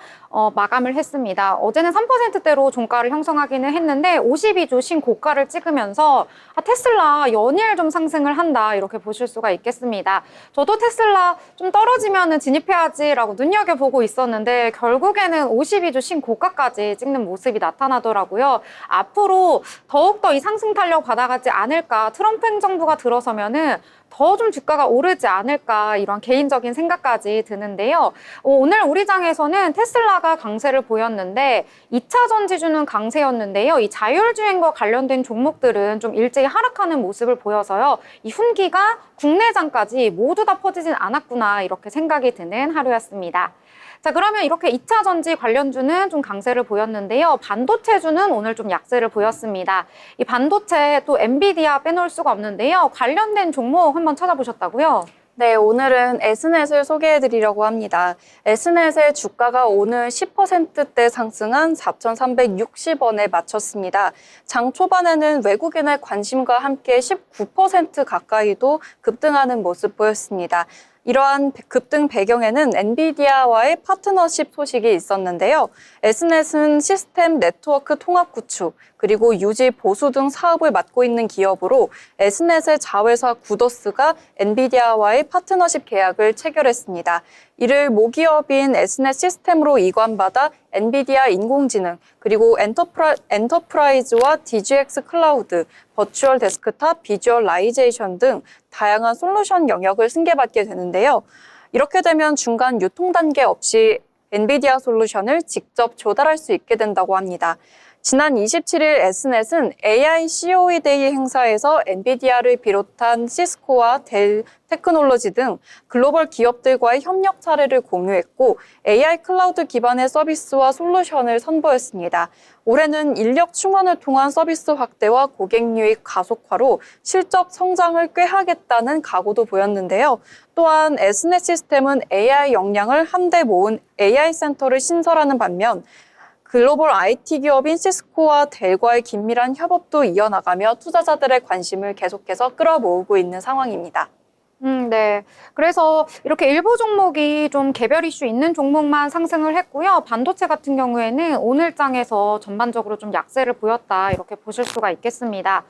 마감을 했습니다. 어제는 3%대로 종가를 형성하기는 했는데 52주 신고가를 찍으면서 테슬라 연일 좀 상승을 한다 이렇게 보실 수가 있겠습니다. 저도 테슬라 좀 떨어지면은 진입해야지라고 눈여겨보고 있었는데 결국에는 52주 신고가까지 찍는 모습이 나타나더라고요. 앞으로 더욱더 이 상승 탄력 받아가지 않을까, 트럼프 행정부가 들어서면은 더 좀 주가가 오르지 않을까 이런 개인적인 생각까지 드는데요. 오늘 우리 장에서는 테슬라가 강세를 보였는데 2차 전지주는 강세였는데요. 이 자율주행과 관련된 종목들은 좀 일제히 하락하는 모습을 보여서요. 이 훈기가 국내장까지 모두 다 퍼지진 않았구나 이렇게 생각이 드는 하루였습니다. 자, 그러면 이렇게 2차 전지 관련주는 좀 강세를 보였는데요. 반도체주는 오늘 좀 약세를 보였습니다. 이 반도체 또 엔비디아 빼놓을 수가 없는데요. 관련된 종목 한번 찾아보셨다고요? 네, 오늘은 S넷을 소개해드리려고 합니다. S넷의 주가가 오늘 10%대 상승한 4,360원에 마쳤습니다. 장 초반에는 외국인의 관심과 함께 19% 가까이도 급등하는 모습 보였습니다. 이러한 급등 배경에는 엔비디아와의 파트너십 소식이 있었는데요. S넷은 시스템 네트워크 통합 구축, 그리고 유지 보수 등 사업을 맡고 있는 기업으로 S넷의 자회사 구더스가 엔비디아와의 파트너십 계약을 체결했습니다. 이를 모기업인 S넷 시스템으로 이관받아 엔비디아 인공지능, 그리고 엔터프라이즈와 DGX 클라우드, 버추얼 데스크탑, 비주얼라이제이션 등 다양한 솔루션 영역을 승계받게 되는데요. 이렇게 되면 중간 유통 단계 없이 엔비디아 솔루션을 직접 조달할 수 있게 된다고 합니다. 지난 27일 S넷은 AI COE 데이 행사에서 엔비디아를 비롯한 시스코와 델 테크놀로지 등 글로벌 기업들과의 협력 사례를 공유했고 AI 클라우드 기반의 서비스와 솔루션을 선보였습니다. 올해는 인력 충원을 통한 서비스 확대와 고객 유입 가속화로 실적 성장을 꾀하겠다는 각오도 보였는데요. 또한 S넷 시스템은 AI 역량을 한데 모은 AI 센터를 신설하는 반면 글로벌 IT 기업인 시스코와 델과의 긴밀한 협업도 이어나가며 투자자들의 관심을 계속해서 끌어모으고 있는 상황입니다. 네. 그래서 이렇게 일부 종목이 좀 개별 이슈 있는 종목만 상승을 했고요. 반도체 같은 경우에는 오늘장에서 전반적으로 좀 약세를 보였다 이렇게 보실 수가 있겠습니다.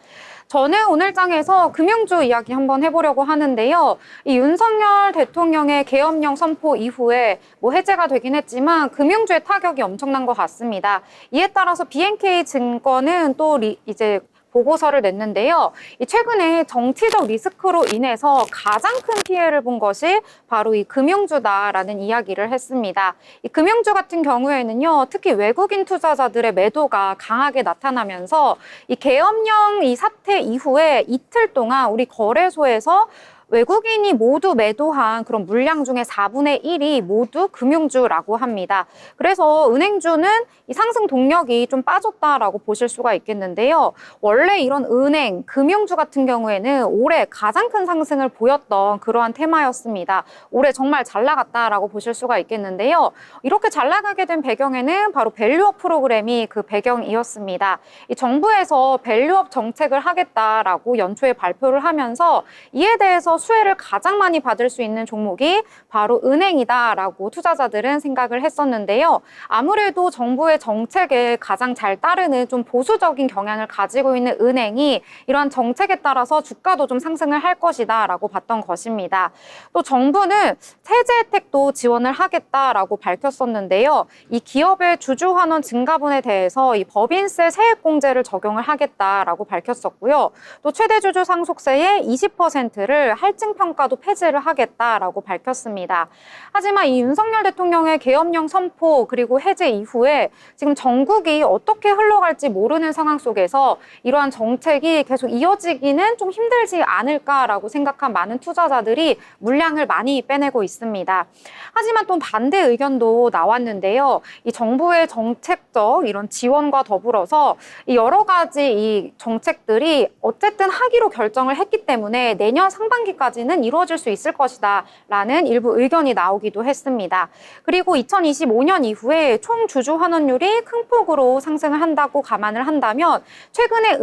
저는 오늘장에서 금융주 이야기 한번 해보려고 하는데요. 이 윤석열 대통령의 계엄령 선포 이후에 뭐 해제가 되긴 했지만 금융주의 타격이 엄청난 것 같습니다. 이에 따라서 BNK 증권은 또 이제 보고서를 냈는데요. 최근에 정치적 리스크로 인해서 가장 큰 피해를 본 것이 바로 이 금융주다라는 이야기를 했습니다. 이 금융주 같은 경우에는요, 특히 외국인 투자자들의 매도가 강하게 나타나면서 이 계엄령 이 사태 이후에 이틀 동안 우리 거래소에서 외국인이 모두 매도한 그런 물량 중에 4분의 1이 모두 금융주라고 합니다. 그래서 은행주는 이 상승 동력이 좀 빠졌다라고 보실 수가 있겠는데요. 원래 이런 은행, 금융주 같은 경우에는 올해 가장 큰 상승을 보였던 그러한 테마였습니다. 올해 정말 잘 나갔다라고 보실 수가 있겠는데요. 이렇게 잘 나가게 된 배경에는 바로 밸류업 프로그램이 그 배경이었습니다. 이 정부에서 밸류업 정책을 하겠다라고 연초에 발표를 하면서 이에 대해서 중에서 수혜를 가장 많이 받을 수 있는 종목이 바로 은행이다라고 투자자들은 생각을 했었는데요. 아무래도 정부의 정책에 가장 잘 따르는 좀 보수적인 경향을 가지고 있는 은행이 이러한 정책에 따라서 주가도 좀 상승을 할 것이다라고 봤던 것입니다. 또 정부는 세제 혜택도 지원을 하겠다라고 밝혔었는데요. 이 기업의 주주 환원 증가분에 대해서 이 법인세 세액공제를 적용을 하겠다라고 밝혔었고요. 또 최대 주주 상속세의 20%를 할증 평가도 폐지를 하겠다라고 밝혔습니다. 하지만 이 윤석열 대통령의 계엄령 선포 그리고 해제 이후에 지금 전국이 어떻게 흘러갈지 모르는 상황 속에서 이러한 정책이 계속 이어지기는 좀 힘들지 않을까라고 생각한 많은 투자자들이 물량을 많이 빼내고 있습니다. 하지만 또 반대 의견도 나왔는데요. 이 정부의 정책적 이런 지원과 더불어서 이 여러 가지 이 정책들이 어쨌든 하기로 결정을 했기 때문에 내년 상반기까지는 이루어질 수 있을 것이다 라는 일부 의견이 나오기도 했습니다. 그리고 2025년 이후에 총 주주 환원율이 큰 폭으로 상승을 한다고 감안을 한다면 최근에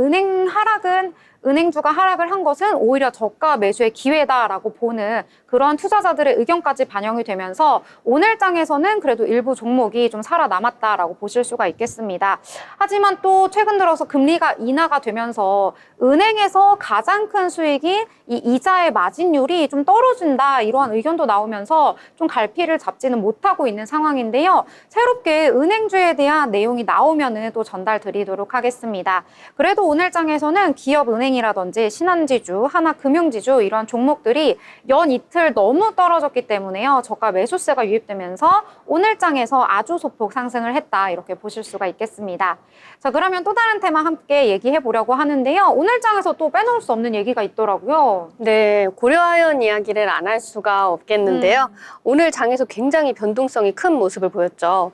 은행주가 하락을 한 것은 오히려 저가 매수의 기회다라고 보는 그런 투자자들의 의견까지 반영이 되면서 오늘 장에서는 그래도 일부 종목이 좀 살아남았다라고 보실 수가 있겠습니다. 하지만 또 최근 들어서 금리가 인하가 되면서 은행에서 가장 큰 수익이 이 이자의 마진율이 좀 떨어진다 이러한 의견도 나오면서 좀 갈피를 잡지는 못하고 있는 상황인데요. 새롭게 은행주에 대한 내용이 나오면은 또 전달 드리도록 하겠습니다. 그래도 오늘 장에서는 기업은행이라든지 신한지주, 하나금융지주 이런 종목들이 연 이틀 너무 떨어졌기 때문에요. 저가 매수세가 유입되면서 오늘 장에서 아주 소폭 상승을 했다 이렇게 보실 수가 있겠습니다. 자, 그러면 또 다른 테마 함께 얘기해 보려고 하는데요. 오늘 장에서 또 빼놓을 수 없는 얘기가 있더라고요. 네, 고려아연 이야기를 안 할 수가 없겠는데요. 오늘 장에서 굉장히 변동성이 큰 모습을 보였죠.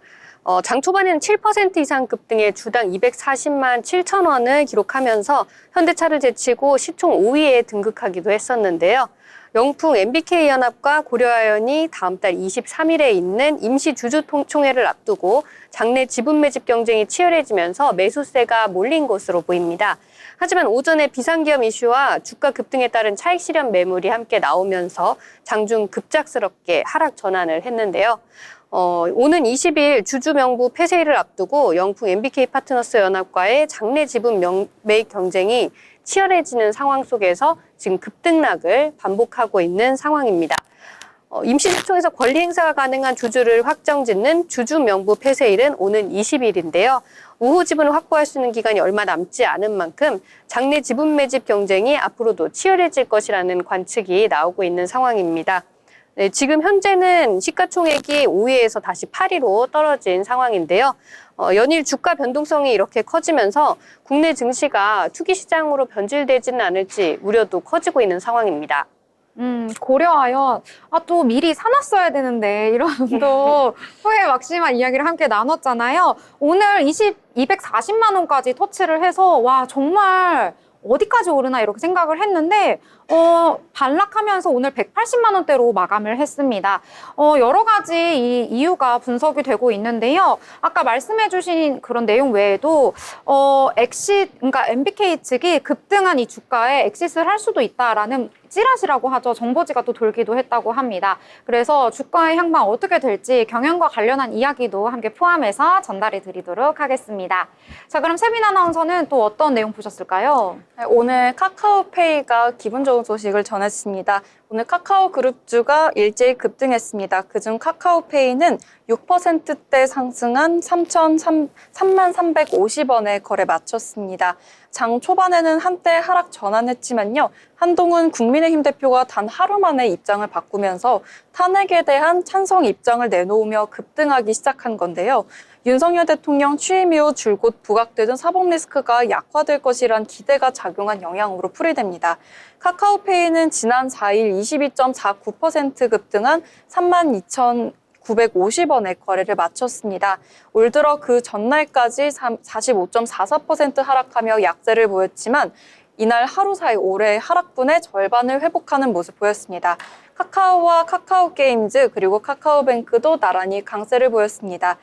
장 초반에는 7% 이상 급등해 주당 240만 7천 원을 기록하면서 현대차를 제치고 시총 5위에 등극하기도 했었는데요. 영풍 MBK연합과 고려아연이 다음 달 23일에 있는 임시 주주총회를 앞두고 장내 지분 매집 경쟁이 치열해지면서 매수세가 몰린 것으로 보입니다. 하지만 오전에 비상기업 이슈와 주가 급등에 따른 차익 실현 매물이 함께 나오면서 장중 급작스럽게 하락 전환을 했는데요. 오는 20일 주주 명부 폐쇄일을 앞두고 영풍 MBK 파트너스 연합과의 장내 지분 매입 경쟁이 치열해지는 상황 속에서 지금 급등락을 반복하고 있는 상황입니다. 임시주총에서 권리 행사가 가능한 주주를 확정짓는 주주 명부 폐쇄일은 오는 20일인데요. 우호 지분을 확보할 수 있는 기간이 얼마 남지 않은 만큼 장내 지분 매집 경쟁이 앞으로도 치열해질 것이라는 관측이 나오고 있는 상황입니다. 네, 지금 현재는 시가총액이 5위에서 다시 8위로 떨어진 상황인데요. 연일 주가 변동성이 이렇게 커지면서 국내 증시가 투기 시장으로 변질되지는 않을지 우려도 커지고 있는 상황입니다. 고려아연, 또 미리 사놨어야 되는데, 이런 또 후회 막심한 이야기를 함께 나눴잖아요. 오늘 240만 원까지 터치를 해서, 와, 정말 어디까지 오르나 이렇게 생각을 했는데, 반락하면서 오늘 180만 원대로 마감을 했습니다. 여러 가지 이 이유가 분석이 되고 있는데요. 아까 말씀해주신 그런 내용 외에도, 그러니까 MBK 측이 급등한 이 주가에 엑싯을 할 수도 있다라는 찌라시라고 하죠. 정보지가 또 돌기도 했다고 합니다. 그래서 주가의 향방 어떻게 될지 경영과 관련한 이야기도 함께 포함해서 전달해 드리도록 하겠습니다. 자, 그럼 세빈 아나운서는 또 어떤 내용 보셨을까요? 네, 오늘 카카오페이가 기분 좋은 소식을 전했습니다. 오늘 카카오그룹주가 일제히 급등했습니다. 그중 카카오페이는 6%대 상승한 33,350원에 거래 마쳤습니다. 장 초반에는 한때 하락 전환했지만요. 한동훈 국민의힘 대표가 단 하루 만에 입장을 바꾸면서 탄핵에 대한 찬성 입장을 내놓으며 급등하기 시작한 건데요. 윤석열 대통령 취임 이후 줄곧 부각되던 사법 리스크가 약화될 것이란 기대가 작용한 영향으로 풀이됩니다. 카카오페이는 지난 4일 22.49% 급등한 32,950원에 거래를 마쳤습니다. 올 들어 그 전날까지 45.44% 하락하며 약세를 보였지만 이날 하루 사이 올해 하락분의 절반을 회복하는 모습 보였습니다. 카카오와 카카오게임즈 그리고 카카오뱅크도 나란히 강세를 보였습니다.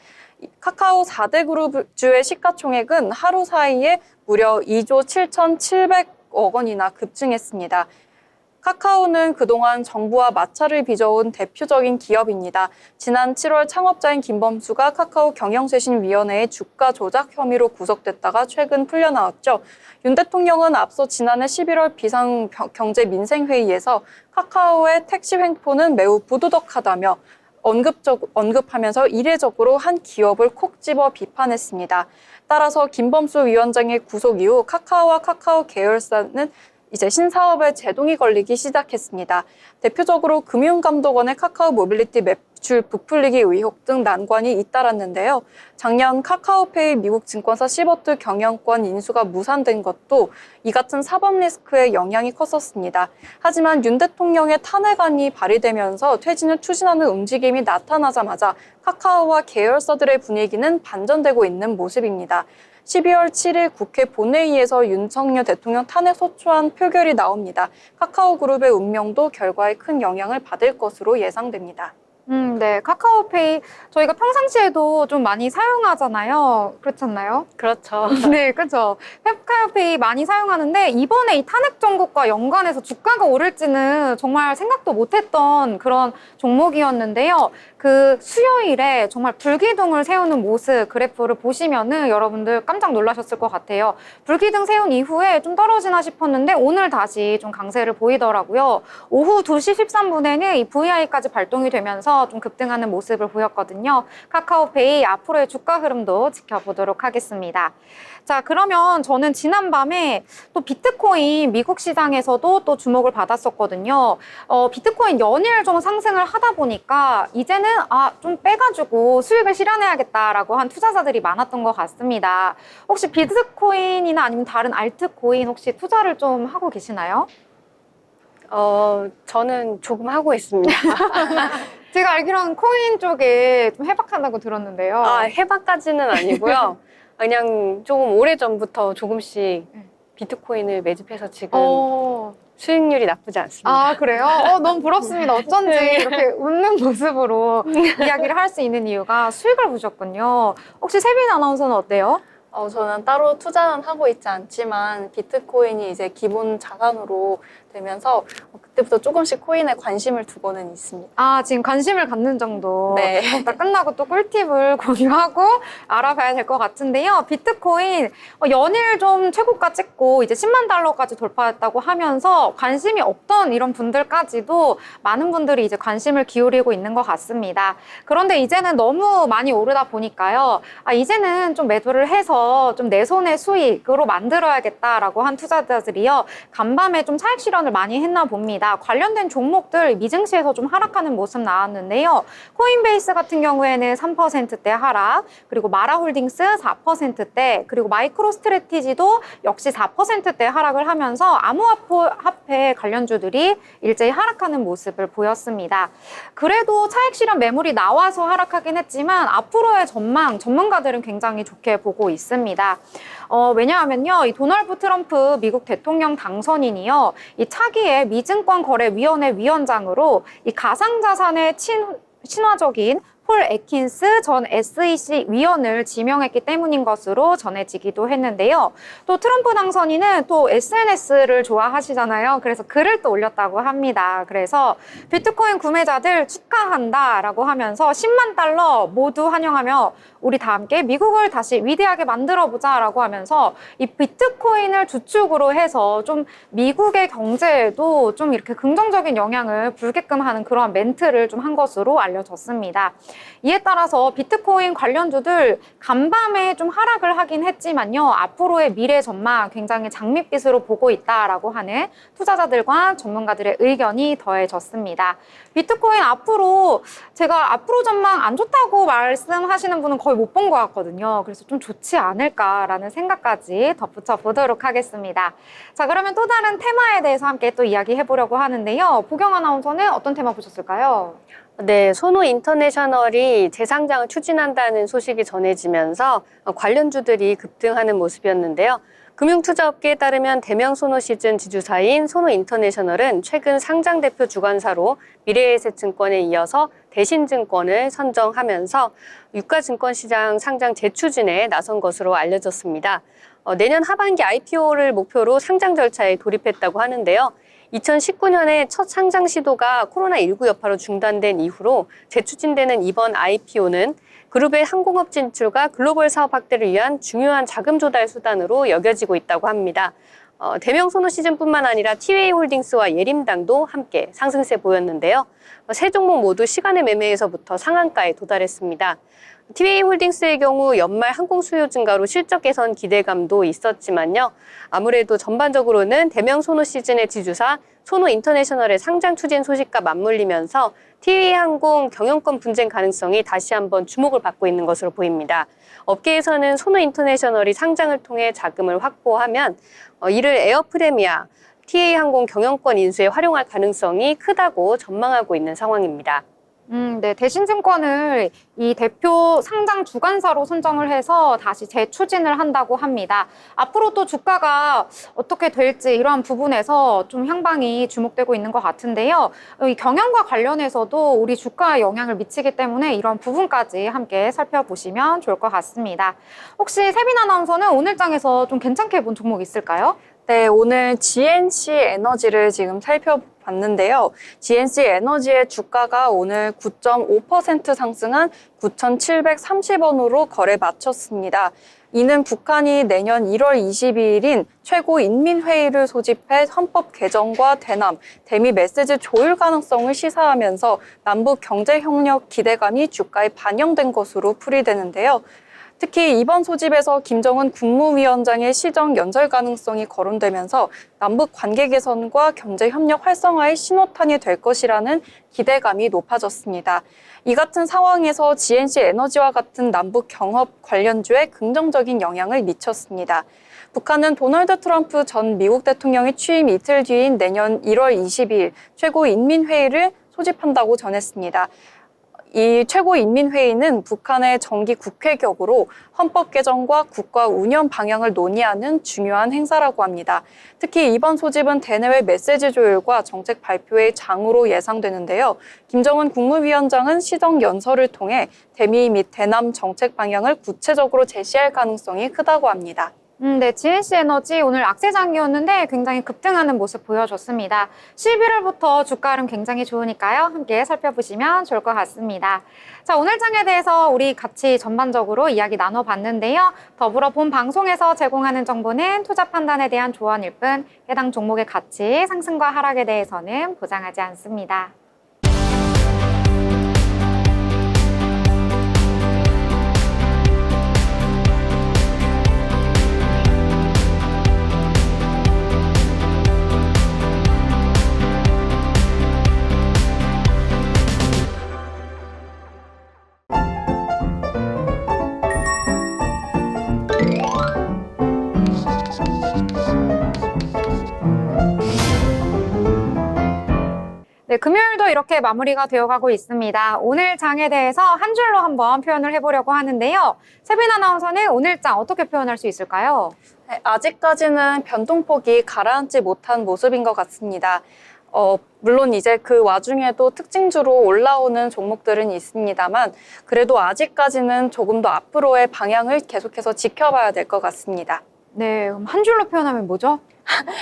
카카오 4대 그룹주의 시가총액은 하루 사이에 무려 2조 7,700억 원이나 급증했습니다. 카카오는 그동안 정부와 마찰을 빚어온 대표적인 기업입니다. 지난 7월 창업자인 김범수가 카카오 경영쇄신위원회의 주가 조작 혐의로 구속됐다가 최근 풀려나왔죠. 윤 대통령은 앞서 지난해 11월 비상경제민생회의에서 카카오의 택시 횡포는 매우 부도덕하다며 언급하면서 이례적으로 한 기업을 콕 집어 비판했습니다. 따라서 김범수 위원장의 구속 이후 카카오와 카카오 계열사는 이제 신사업에 제동이 걸리기 시작했습니다. 대표적으로 금융감독원의 카카오 모빌리티 매출 부풀리기 의혹 등 난관이 잇따랐는데요. 작년 카카오페이 미국 증권사 시버트 경영권 인수가 무산된 것도 이 같은 사법 리스크에 영향이 컸었습니다. 하지만 윤 대통령의 탄핵안이 발의되면서 퇴진을 추진하는 움직임이 나타나자마자 카카오와 계열사들의 분위기는 반전되고 있는 모습입니다. 12월 7일 국회 본회의에서 윤석열 대통령 탄핵 소추안 표결이 나옵니다. 카카오그룹의 운명도 결과에 큰 영향을 받을 것으로 예상됩니다. 네. 카카오페이 저희가 평상시에도 좀 많이 사용하잖아요. 그렇지 않나요? 그렇죠. 네, 그렇죠. 카카오페이 많이 사용하는데 이번에 이 탄핵 정국과 연관해서 주가가 오를지는 정말 생각도 못했던 그런 종목이었는데요. 그 수요일에 정말 불기둥을 세우는 모습 그래프를 보시면은 여러분들 깜짝 놀라셨을 것 같아요. 불기둥 세운 이후에 좀 떨어지나 싶었는데 오늘 다시 좀 강세를 보이더라고요. 오후 2시 13분에는 이 VI까지 발동이 되면서 좀 급등하는 모습을 보였거든요. 카카오페이 앞으로의 주가 흐름도 지켜보도록 하겠습니다. 자, 그러면 저는 지난밤에 또 비트코인 미국 시장에서도 또 주목을 받았었거든요. 비트코인 연일 좀 상승을 하다 보니까 이제는 좀 빼가지고 수익을 실현해야겠다라고 한 투자자들이 많았던 것 같습니다. 혹시 비트코인이나 아니면 다른 알트코인 혹시 투자를 좀 하고 계시나요? 저는 조금 하고 있습니다. 제가 알기로는 코인 쪽에 좀 해박하다고 들었는데요. 해박까지는 아니고요. 그냥 조금 오래전부터 조금씩 비트코인을 매집해서 지금 수익률이 나쁘지 않습니다. 그래요? 너무 부럽습니다. 어쩐지 이렇게 웃는 모습으로 이야기를 할 수 있는 이유가 수익을 보셨군요. 혹시 세빈 아나운서는 어때요? 저는 따로 투자는 하고 있지 않지만 비트코인이 이제 기본 자산으로 되면서 그때부터 조금씩 코인에 관심을 두고는 있습니다. 지금 관심을 갖는 정도. 네. 이따 끝나고 또 꿀팁을 공유하고 알아봐야 될 것 같은데요. 비트코인 연일 좀 최고가 찍고 이제 10만 달러까지 돌파했다고 하면서 관심이 없던 이런 분들까지도 많은 분들이 이제 관심을 기울이고 있는 것 같습니다. 그런데 이제는 너무 많이 오르다 보니까요. 이제는 좀 매도를 해서 좀 내 손의 수익으로 만들어야겠다라고 한 투자자들이요. 간밤에 좀 차익 실현을 많이 했나 봅니다. 관련된 종목들 미증시에서 좀 하락하는 모습 나왔는데요. 코인베이스 같은 경우에는 3%대 하락, 그리고 마라홀딩스 4%대, 그리고 마이크로 스트래티지도 역시 4%대 하락을 하면서 암호화폐 관련주들이 일제히 하락하는 모습을 보였습니다. 그래도 차익 실현 매물이 나와서 하락하긴 했지만 앞으로의 전망 전문가들은 굉장히 좋게 보고 있습니다. 왜냐하면요, 이 도널드 트럼프 미국 대통령 당선인이요, 이 차기의 미증권거래위원회 위원장으로 이 가상자산의 친화적인 폴 애킨스 전 SEC 위원을 지명했기 때문인 것으로 전해지기도 했는데요. 또 트럼프 당선인은 또 SNS를 좋아하시잖아요. 그래서 글을 또 올렸다고 합니다. 그래서 비트코인 구매자들 축하한다라고 하면서 10만 달러 모두 환영하며 우리 다 함께 미국을 다시 위대하게 만들어보자라고 하면서 이 비트코인을 주축으로 해서 좀 미국의 경제에도 좀 이렇게 긍정적인 영향을 불게끔 하는 그러한 멘트를 좀 한 것으로 알려졌습니다. 이에 따라서 비트코인 관련주들 간밤에 좀 하락을 하긴 했지만요. 앞으로의 미래 전망 굉장히 장밋빛으로 보고 있다라고 하는 투자자들과 전문가들의 의견이 더해졌습니다. 비트코인 앞으로 제가 앞으로 전망 안 좋다고 말씀하시는 분은 거의 못 본 것 같거든요. 그래서 좀 좋지 않을까라는 생각까지 덧붙여 보도록 하겠습니다. 자, 그러면 또 다른 테마에 대해서 함께 또 이야기해 보려고 하는데요. 보경 아나운서는 어떤 테마 보셨을까요? 네, 소노 인터내셔널이 재상장을 추진한다는 소식이 전해지면서 관련주들이 급등하는 모습이었는데요. 금융투자업계에 따르면 대명 소노시즌 지주사인 소노 인터내셔널은 최근 상장 대표 주관사로 미래에셋증권에 이어서 대신증권을 선정하면서 유가증권시장 상장 재추진에 나선 것으로 알려졌습니다. 내년 하반기 IPO를 목표로 상장 절차에 돌입했다고 하는데요. 2019년에 첫 상장 시도가 코로나19 여파로 중단된 이후로 재추진되는 이번 IPO는 그룹의 항공업 진출과 글로벌 사업 확대를 위한 중요한 자금 조달 수단으로 여겨지고 있다고 합니다. 대명 소노 시즌뿐만 아니라 티웨이 홀딩스와 예림당도 함께 상승세 보였는데요. 세 종목 모두 시간의 매매에서부터 상한가에 도달했습니다. 티웨이 홀딩스의 경우 연말 항공 수요 증가로 실적 개선 기대감도 있었지만요. 아무래도 전반적으로는 대명 소노 시즌의 지주사 소노 인터내셔널의 상장 추진 소식과 맞물리면서 티웨이 항공 경영권 분쟁 가능성이 다시 한번 주목을 받고 있는 것으로 보입니다. 업계에서는 소노 인터내셔널이 상장을 통해 자금을 확보하면 이를 에어프레미아, 티웨이 항공 경영권 인수에 활용할 가능성이 크다고 전망하고 있는 상황입니다. 네, 대신증권을 이 대표 상장 주관사로 선정을 해서 다시 재추진을 한다고 합니다. 앞으로 또 주가가 어떻게 될지 이러한 부분에서 좀 향방이 주목되고 있는 것 같은데요. 이 경영과 관련해서도 우리 주가에 영향을 미치기 때문에 이런 부분까지 함께 살펴보시면 좋을 것 같습니다. 혹시 세빈 아나운서는 오늘 장에서 좀 괜찮게 본 종목 있을까요? 네, 오늘 GNC 에너지를 지금 살펴봤는데요. GNC 에너지의 주가가 오늘 9.5% 상승한 9,730원으로 거래 마쳤습니다. 이는 북한이 내년 1월 22일인 최고인민회의를 소집해 헌법 개정과 대남, 대미 메시지 조율 가능성을 시사하면서 남북 경제협력 기대감이 주가에 반영된 것으로 풀이되는데요. 특히 이번 소집에서 김정은 국무위원장의 시정 연설 가능성이 거론되면서 남북 관계 개선과 경제 협력 활성화의 신호탄이 될 것이라는 기대감이 높아졌습니다. 이 같은 상황에서 GNC 에너지와 같은 남북 경협 관련주에 긍정적인 영향을 미쳤습니다. 북한은 도널드 트럼프 전 미국 대통령이 취임 이틀 뒤인 내년 1월 22일 최고인민회의를 소집한다고 전했습니다. 이 최고인민회의는 북한의 정기 국회 격으로 헌법 개정과 국가 운영 방향을 논의하는 중요한 행사라고 합니다. 특히 이번 소집은 대내외 메시지 조율과 정책 발표의 장으로 예상되는데요. 김정은 국무위원장은 시정 연설을 통해 대미 및 대남 정책 방향을 구체적으로 제시할 가능성이 크다고 합니다. 네, GNC 에너지 오늘 악세장이었는데 굉장히 급등하는 모습 보여줬습니다. 11월부터 주가 흐름 굉장히 좋으니까요. 함께 살펴보시면 좋을 것 같습니다. 자, 오늘 장에 대해서 우리 같이 전반적으로 이야기 나눠봤는데요. 더불어 본 방송에서 제공하는 정보는 투자 판단에 대한 조언일 뿐 해당 종목의 가치, 상승과 하락에 대해서는 보장하지 않습니다. 네, 금요일도 이렇게 마무리가 되어가고 있습니다. 오늘 장에 대해서 한 줄로 한번 표현을 해보려고 하는데요. 세빈 아나운서는 오늘 장 어떻게 표현할 수 있을까요? 네, 아직까지는 변동폭이 가라앉지 못한 모습인 것 같습니다. 물론 이제 그 와중에도 특징주로 올라오는 종목들은 있습니다만 그래도 아직까지는 조금 더 앞으로의 방향을 계속해서 지켜봐야 될 것 같습니다. 네, 그럼 한 줄로 표현하면 뭐죠?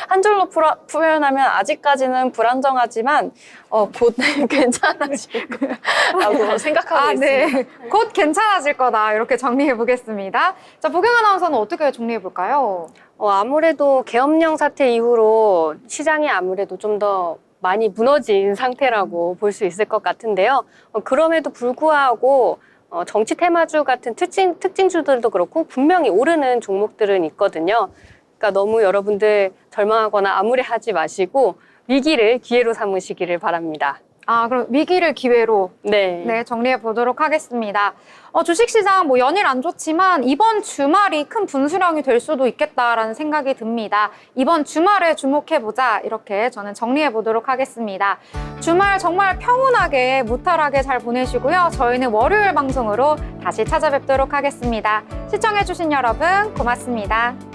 한 줄로 표현하면 아직까지는 불안정하지만 곧 괜찮아질 거라고 생각하고 있습니다. 네. 곧 괜찮아질 거다. 이렇게 정리해 보겠습니다. 자, 보경 아나운서는 어떻게 정리해 볼까요? 아무래도 계엄령 사태 이후로 시장이 아무래도 좀 더 많이 무너진 상태라고 볼 수 있을 것 같은데요. 그럼에도 불구하고 정치 테마주 같은 특징주들도 그렇고 분명히 오르는 종목들은 있거든요. 그러니까 너무 여러분들 절망하거나 암울해하지 마시고 위기를 기회로 삼으시기를 바랍니다. 아, 그럼 위기를 기회로 네. 정리해 보도록 하겠습니다. 주식시장 연일 안 좋지만 이번 주말이 큰 분수령이 될 수도 있겠다라는 생각이 듭니다. 이번 주말에 주목해보자 이렇게 저는 정리해 보도록 하겠습니다. 주말 정말 평온하게 무탈하게 잘 보내시고요. 저희는 월요일 방송으로 다시 찾아뵙도록 하겠습니다. 시청해주신 여러분 고맙습니다.